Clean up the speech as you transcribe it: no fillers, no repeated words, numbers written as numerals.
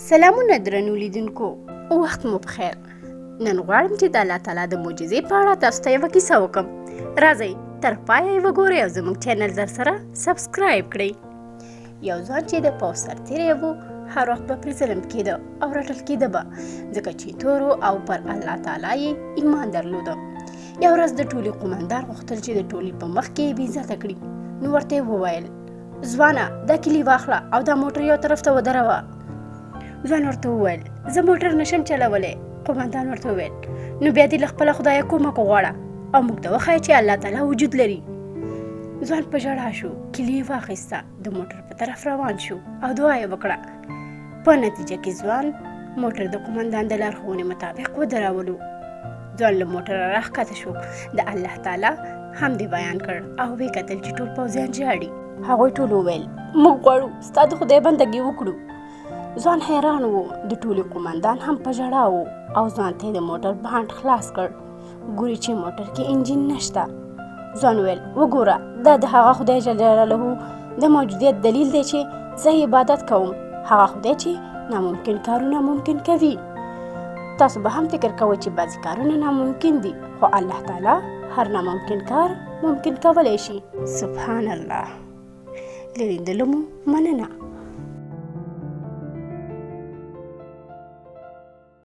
سلامونه درنو لیدونکو، وخت مو بخیر. نن غواړم چې د الله تعالی د معجزې په اړه تاسو ته یوه کیسه وکړم. راځئ تر پایه یې وګورئ او زموږ چینل در سره سبسکرایب کړئ. یو ځوان چې د پوځ سرتیری و، هر وخت به پرې ظلم کېده او رټل کېده به، ځکه چې تور او پر الله تعالی یې ایمان درلوده. یو ورځ د ټولي قومندان غوښتل چې د ټولي په مخ کې یې بې عزته کړي. نو ورته یې وویل: ځوانه، دا کیلي واخله او دا موټر یو طرف ته ودروه. ځوان ورته وویل: زه موټر نشم چلولی. قومندان ورته وویل: نو بیا دې له خپله خدایه کومک وغواړه او موږ ته وښایه چې الله تعالی وجود لري. ځوان په ژړا شو، کیلي یې واخیسته، د موټر په طرف روان شو او دعا یې وکړه. په نتیجه کې ځوان موټر د قومندان د لارښوونې مطابق ودرولو. ځوان له موټره راښکته شو، د الله تعالی حمد بیان کړ او ویې کتل چې ټول پوځیان ژاړي. هغوی ټول وویل: موږ غواړو ستا د خدای بندګي وکړو. ځوان حیران و، د ټولي قومندان هم په ژړا و او ځوان ته یې د موټر بانډ خلاص کړ. ګوري چې موټر کې انجین نشته. ځوان وویل: وګوره، دا د هغه خدای جل جلاله د موجودیت دلیل دی چې زه عبادت کوم، هغه خدای چې ناممکن کارونه ممکن کوي. تاسو به هم فکر کوئ چې بعضې کارونه ناممکن دي، خو الله تعالی هر ناممکن کار ممکن کولی شي. سبحان الله. له لیدلو مو مننه.